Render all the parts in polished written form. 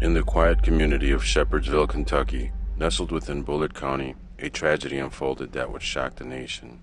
In the quiet community of Shepherdsville, Kentucky, nestled within Bullitt County, a tragedy unfolded that would shock the nation.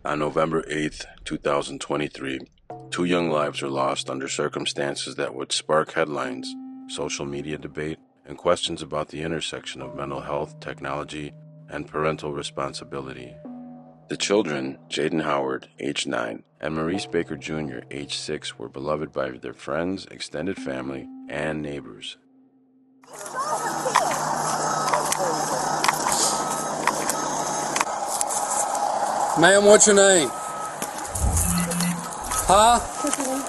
On November 8th, 2023, two young lives were lost under circumstances that would spark headlines, social media debate, and questions about the intersection of mental health, technology, and parental responsibility. The children, Jaden Howard, age 9, and Maurice Baker Jr., age 6, were beloved by their friends, extended family, and neighbors. Ma'am, what's your name? Huh? Tiffany.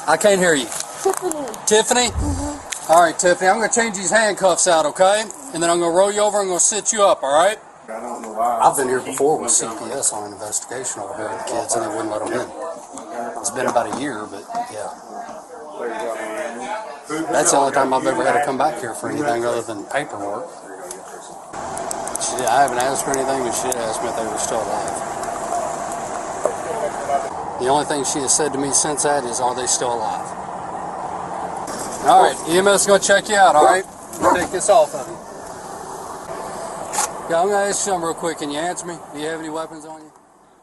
I can't hear you. Tiffany. Tiffany? Mm-hmm. All right, Tiffany, I'm going to change these handcuffs out, okay? And then I'm going to roll you over and I'm going to sit you up, all right? I don't know why. I've been here before with CPS on an investigation over here with the kids, and they wouldn't let them in. It's been about a year, but yeah. That's the only time I've ever had to come back here for anything other than paperwork. I haven't asked for anything, but she did ask me if they were still alive. The only thing she has said to me since that is, are they still alive? All right, EMS is going to check you out, all right? Take this off of you. Yeah, I'm going to ask you something real quick. Can you answer me? Do you have any weapons on you?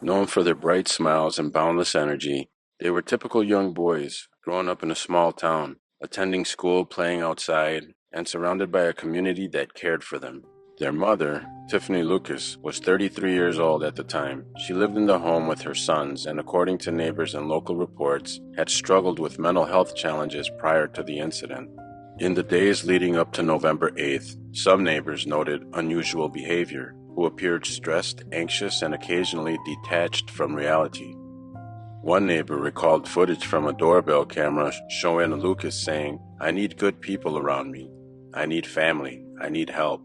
Known for their bright smiles and boundless energy, they were typical young boys growing up in a small town, attending school, playing outside, and surrounded by a community that cared for them. Their mother, Tiffanie Lucas, was 33 years old at the time. She lived in the home with her sons and, according to neighbors and local reports, had struggled with mental health challenges prior to the incident. In the days leading up to November 8th, some neighbors noted unusual behavior, who appeared stressed, anxious, and occasionally detached from reality. One neighbor recalled footage from a doorbell camera showing Lucas saying, "I need good people around me. I need family. I need help."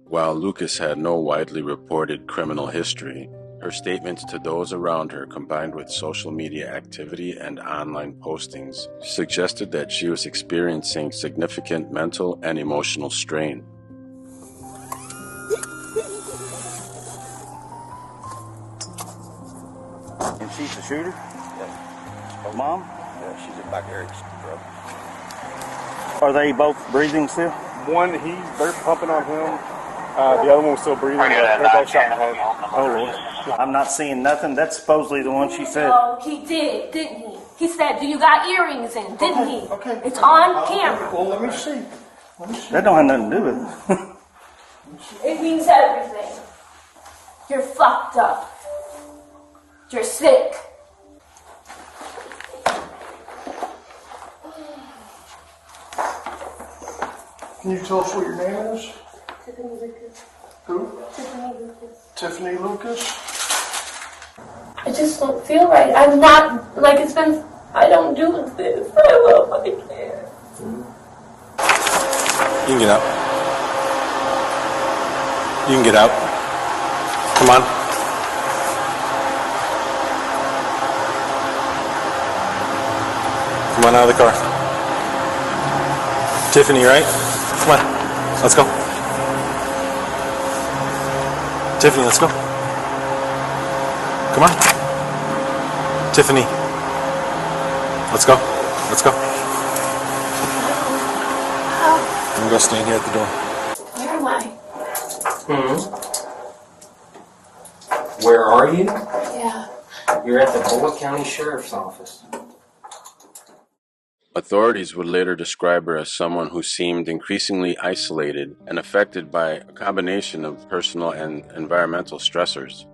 While Lucas had no widely reported criminal history, her statements to those around her, combined with social media activity and online postings, suggested that she was experiencing significant mental and emotional strain. And she's the shooter? Yeah. Her mom? Yeah, she's in back there. Are they both breathing still? They're pumping on him. The other one was still breathing. They're both shot in the head. Oh, Lord. I'm not seeing nothing. That's supposedly the one she said. No, he did, didn't he? He said, "Do you got earrings in?" Didn't he? Okay. It's on camera. Well, let me see. That don't have nothing to do with it. It means everything. You're fucked up. You're sick. Can you tell us what your name is? Tiffany Lucas. Who? Tiffany Lucas. Tiffany Lucas? I just don't feel right. I'm not, like, it's been, I don't do this. I love my kids. You can get out. You can get out. Come on. Come on out of the car. Tiffany, right? Come on. Let's go. Tiffany, let's go. Come on. Tiffany. Let's go. Let's go. I'm going to go stand here at the door. Where am I? Where are you? Yeah. You're at the Bullitt County Sheriff's Office. Authorities would later describe her as someone who seemed increasingly isolated and affected by a combination of personal and environmental stressors.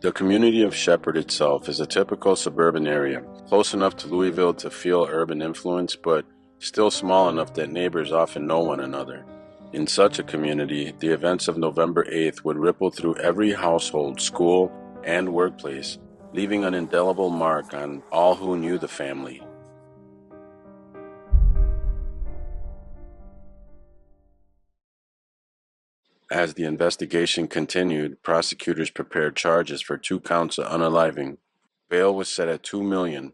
The community of Shepherd itself is a typical suburban area, close enough to Louisville to feel urban influence, but still small enough that neighbors often know one another. In such a community, the events of November 8th would ripple through every household, school, and workplace, leaving an indelible mark on all who knew the family. As the investigation continued, prosecutors prepared charges for 2 counts of unaliving. Bail was set at $2 million,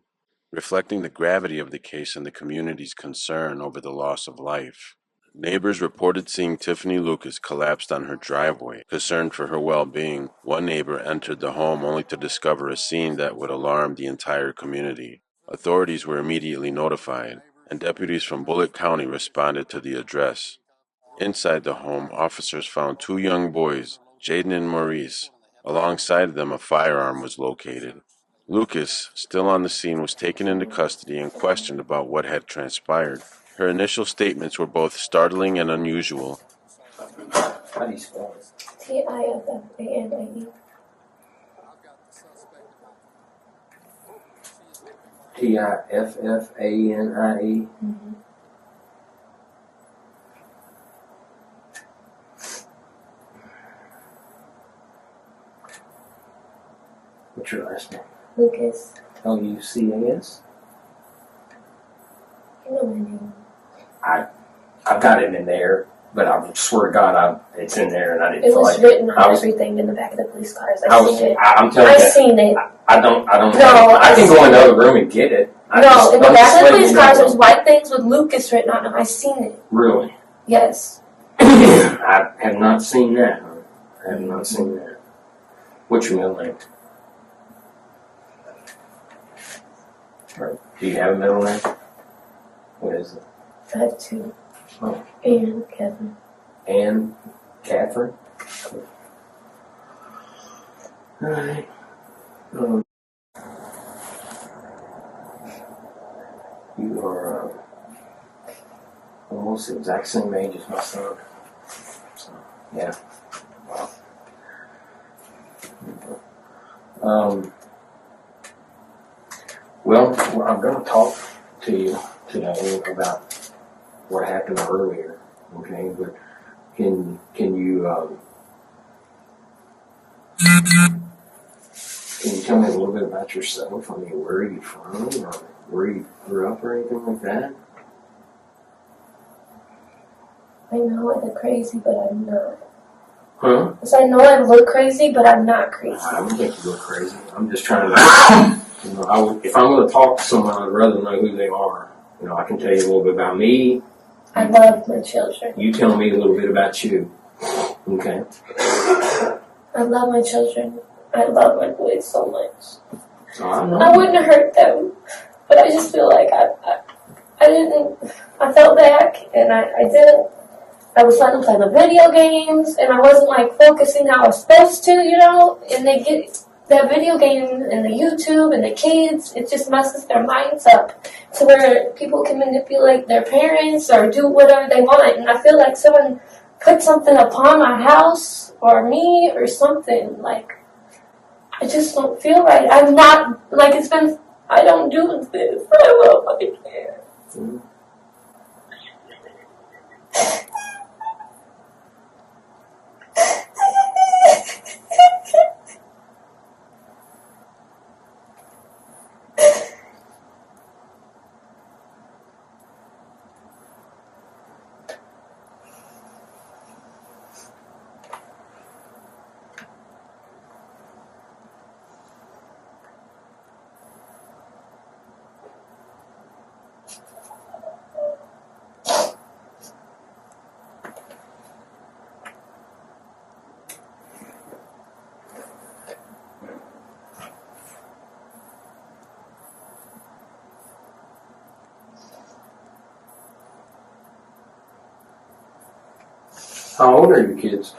reflecting the gravity of the case and the community's concern over the loss of life. Neighbors reported seeing Tiffany Lucas collapsed on her driveway. Concerned for her well-being, one neighbor entered the home only to discover a scene that would alarm the entire community. Authorities were immediately notified. and deputies from Bullitt County responded to the address. Inside the home, officers found two young boys, Jaden and Maurice. Alongside them, a firearm was located. Lucas, still on the scene, was taken into custody and questioned about what had transpired. Her initial statements were both startling and unusual. How do you spell it? Tiffanie. Tiffanie. What's your last name? Lucas. Lucas. You know my name. I've got it in there, but I swear to God, it's in there, and I didn't. It was written on everything in the back of the police cars. I'm telling you, I've seen it. I don't. No, I can go in the other room and get it. In the back of the police cars, there's white things with Lucas written on them. I seen it. Really? Yes. I have not seen that. I have not seen that. What's your middle name? Or do you have a middle name? What is it? I have two. Oh. And Kevin. And Catherine? Alright. You are almost the exact same age as my son. So, yeah. Wow. Well, I'm going to talk to you today about what happened earlier, okay? But can you tell me a little bit about yourself? I mean, where are you from, or where you grew up, or anything like that? I know I look crazy, but I'm not. Huh? So I know I look crazy, but I'm not crazy. I don't think you look crazy. I'm just trying to, if I'm going to talk to someone, I'd rather know who they are. I can tell you a little bit about me. I love my children. You tell me a little bit about you. Okay. I love my children. I love my boys so much. I wouldn't hurt them, but I just feel like I felt back, and I didn't. I was letting them play the video games, and I wasn't focusing how I was supposed to, and they get that video game and the YouTube and the kids, it just messes their minds up to where people can manipulate their parents or do whatever they want. And I feel like someone put something upon my house or me or something. I just don't feel right. I'm not, I don't do this. I don't fucking care. Mm-hmm. How old are your kids?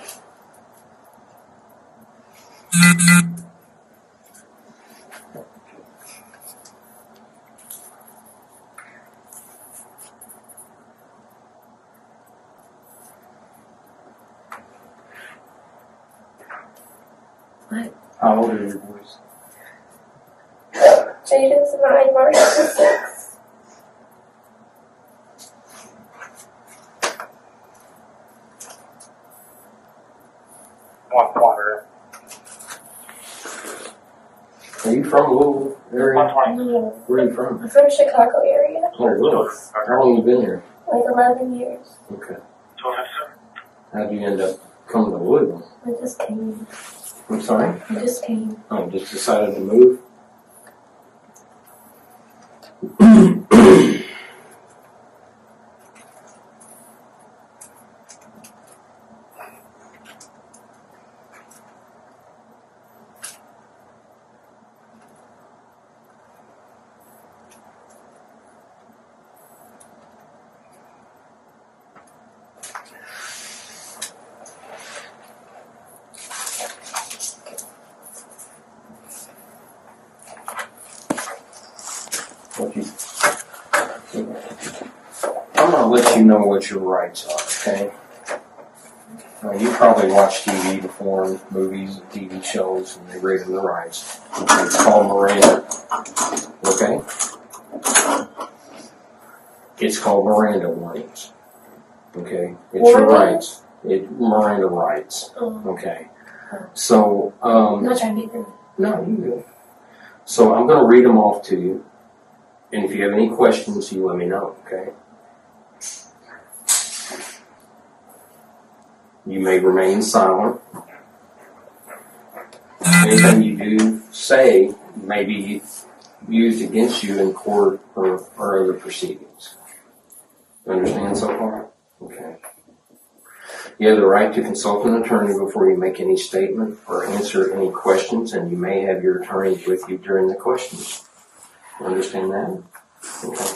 What? How old are your boys? Jaden's 9, Maurice is 6. Are you from Louisville area? No. Where are you from? I'm from Chicago area. Oh, really? How long have you been here? 11 years. Okay. How'd you end up coming to Louisville? I just came. I'm sorry? I just came. Oh, just decided to move? I'm going to let you know what your rights are, okay? You probably watch TV before, movies and TV shows, and they read the rights. Okay, it's called Miranda. Okay? It's called Miranda warnings. Okay? It's your rights. Miranda rights. Okay? So, I'm not trying to be rude. no, you do. So I'm going to read them off to you. And if you have any questions, you let me know, okay? You may remain silent. Anything you do say may be used against you in court or other proceedings. Understand so far? Okay. You have the right to consult an attorney before you make any statement or answer any questions, and you may have your attorney with you during the questions. Understand that? Okay.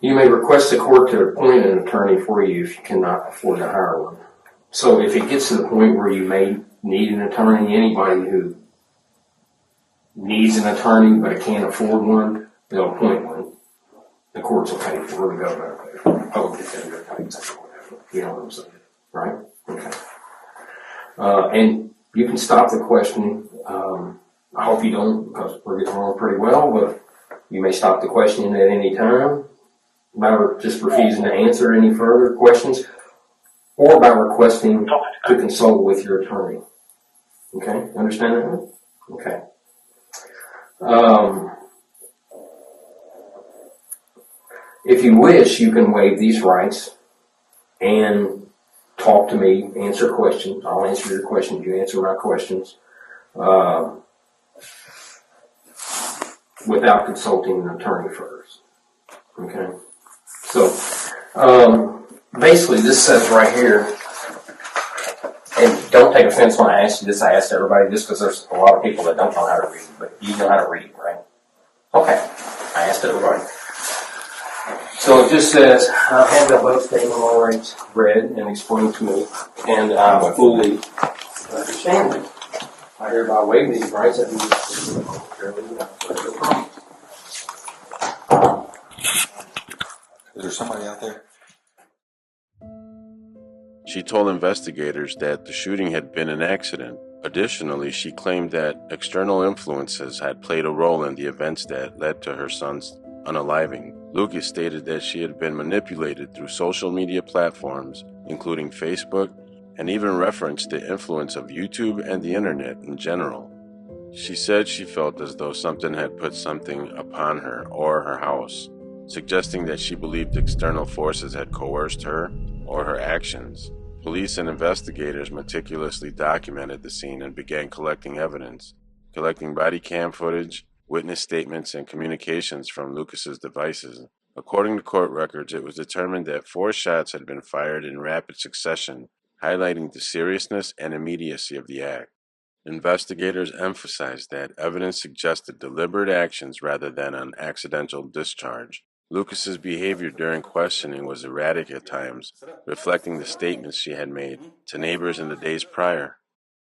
You may request the court to appoint an attorney for you if you cannot afford to hire one. So if it gets to the point where you may need an attorney, anybody who needs an attorney but can't afford one, they'll appoint one. The courts will pay for it, the government will pay for it, public defender pays for it, you know what I'm saying, right? Okay. And you can stop the questioning. I hope you don't, because we're getting along pretty well, but you may stop the questioning at any time by just refusing to answer any further questions or by requesting to consult with your attorney. Okay? Understand that? Okay. If you wish, you can waive these rights and talk to me, answer questions. I'll answer your questions. You answer my questions. Without consulting an attorney first. Okay? So, basically this says right here, and don't take offense when I ask you this, I asked everybody this because there's a lot of people that don't know how to read, but you know how to read, right? Okay, I asked everybody. So it just says, I have that both statement of all rights read and explained to me, and I fully understand it. I hereby waive these rights that Is there somebody out there? She told investigators that the shooting had been an accident. Additionally, she claimed that external influences had played a role in the events that led to her son's unaliving. Lucas stated that she had been manipulated through social media platforms, including Facebook, and even referenced the influence of YouTube and the internet in general. She said she felt as though something had put something upon her or her house, suggesting that she believed external forces had coerced her or her actions. Police and investigators meticulously documented the scene and began collecting evidence, collecting body cam footage, witness statements, and communications from Lucas's devices. According to court records, it was determined that 4 shots had been fired in rapid succession, highlighting the seriousness and immediacy of the act. Investigators emphasized that evidence suggested deliberate actions rather than an accidental discharge. Lucas's behavior during questioning was erratic at times, reflecting the statements she had made to neighbors in the days prior.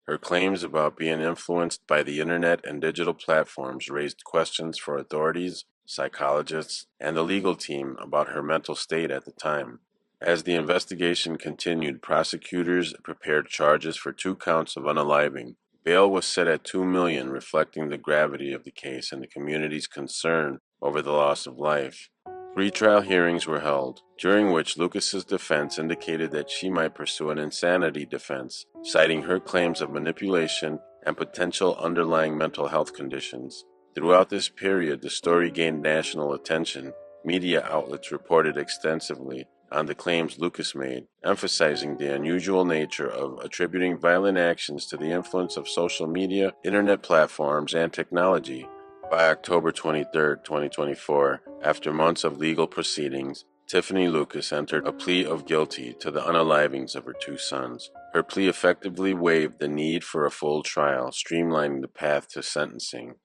Her claims about being influenced by the internet and digital platforms raised questions for authorities, psychologists, and the legal team about her mental state at the time. As the investigation continued, prosecutors prepared charges for 2 counts of unaliving. Bail was set at $2 million, reflecting the gravity of the case and the community's concern over the loss of life. Pre-trial hearings were held, during which Lucas's defense indicated that she might pursue an insanity defense, citing her claims of manipulation and potential underlying mental health conditions. Throughout this period, the story gained national attention. Media outlets reported extensively on the claims Lucas made, emphasizing the unusual nature of attributing violent actions to the influence of social media, internet platforms, and technology. By October 23, 2024, after months of legal proceedings, Tiffanie Lucas entered a plea of guilty to the unalivings of her 2 sons. Her plea effectively waived the need for a full trial, streamlining the path to sentencing.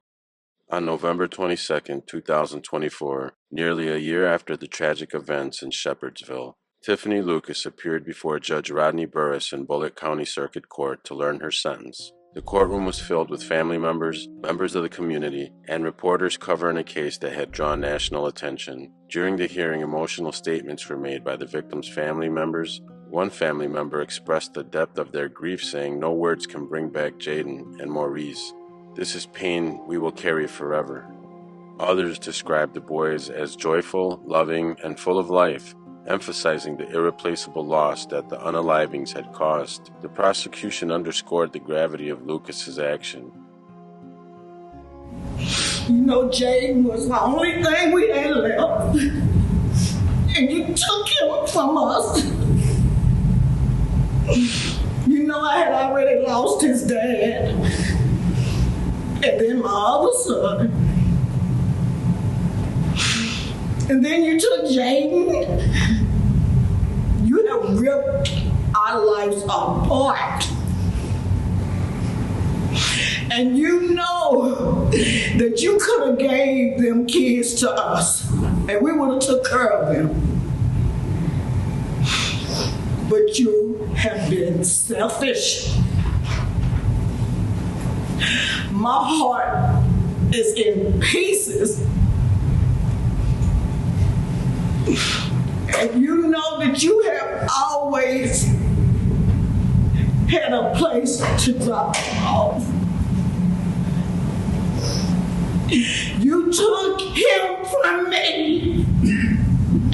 On November 22, 2024, nearly a year after the tragic events in Shepherdsville, Tiffanie Lucas appeared before Judge Rodney Burris in Bullitt County Circuit Court to learn her sentence. The courtroom was filled with family members, members of the community, and reporters covering a case that had drawn national attention. During the hearing, emotional statements were made by the victims' family members. One family member expressed the depth of their grief, saying, "No words can bring back Jaden and Maurice. This is pain we will carry forever." Others described the boys as joyful, loving, and full of life, emphasizing the irreplaceable loss that the unalivings had caused. The prosecution underscored the gravity of Lucas's action. You know, Jaden was the only thing we had left, and you took him from us. You know, I had already lost his dad, and then my other son. And then you took Jaden. You have ripped our lives apart. And you know that you could have gave them kids to us, and we would have took care of them. But you have been selfish. My heart is in pieces. And you know that you have always had a place to drop them off. You took him from me,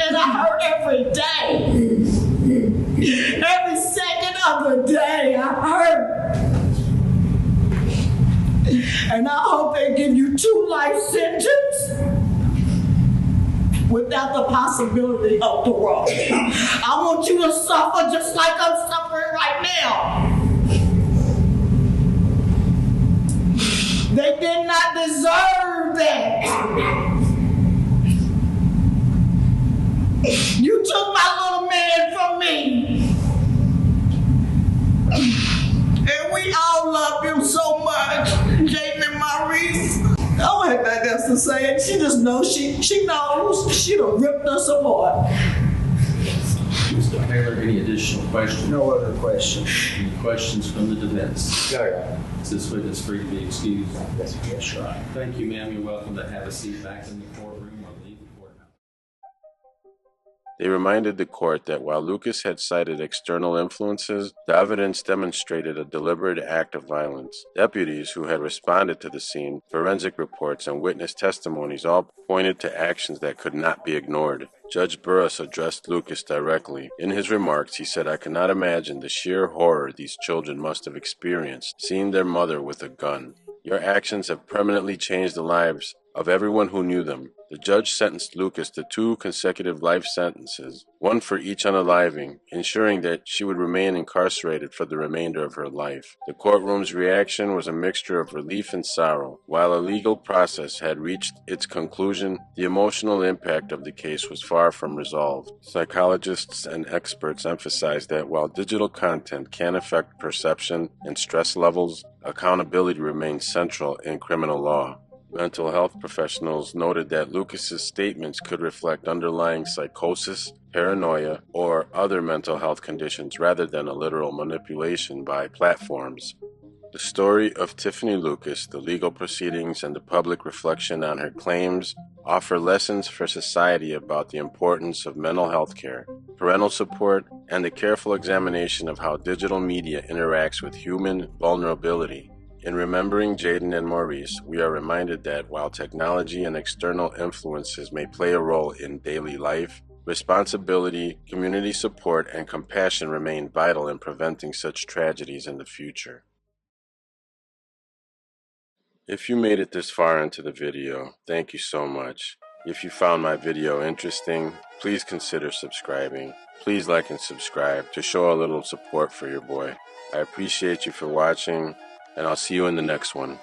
and I hurt every day. Every second of the day, I hurt. And I hope they give you 2 life sentences without the possibility of parole. I want you to suffer just like I'm suffering right now. They did not deserve that. You took my little man from me. And we all love him so much, Jaden and Maurice. I don't have nothing else to say. And she just knows, she knows she done ripped us apart. Mr. Taylor, any additional questions? No other questions. Any questions from the defense? No, Your Honor. Is this witness free to be excused? Yes, Your Honor. Thank you, ma'am. You're welcome to have a seat back in the courtroom or leave the courthouse. They reminded the court that while Lucas had cited external influences, the evidence demonstrated a deliberate act of violence. Deputies who had responded to the scene, forensic reports, and witness testimonies all pointed to actions that could not be ignored. Judge Burris addressed Lucas directly. In his remarks, he said, "I cannot imagine the sheer horror these children must have experienced, seeing their mother with a gun. Your actions have permanently changed the lives of everyone who knew them." The judge sentenced Lucas to 2 consecutive life sentences, one for each unaliving, ensuring that she would remain incarcerated for the remainder of her life. The courtroom's reaction was a mixture of relief and sorrow. While a legal process had reached its conclusion, the emotional impact of the case was far from resolved. Psychologists and experts emphasized that while digital content can affect perception and stress levels, accountability remains central in criminal law. Mental health professionals noted that Lucas's statements could reflect underlying psychosis, paranoia, or other mental health conditions rather than a literal manipulation by platforms. The story of Tiffanie Lucas, the legal proceedings, and the public reflection on her claims offer lessons for society about the importance of mental health care, parental support, and the careful examination of how digital media interacts with human vulnerability. In remembering Jaden and Maurice, we are reminded that while technology and external influences may play a role in daily life, responsibility, community support, and compassion remain vital in preventing such tragedies in the future. If you made it this far into the video, thank you so much. If you found my video interesting, please consider subscribing. Please like and subscribe to show a little support for your boy. I appreciate you for watching, and I'll see you in the next one.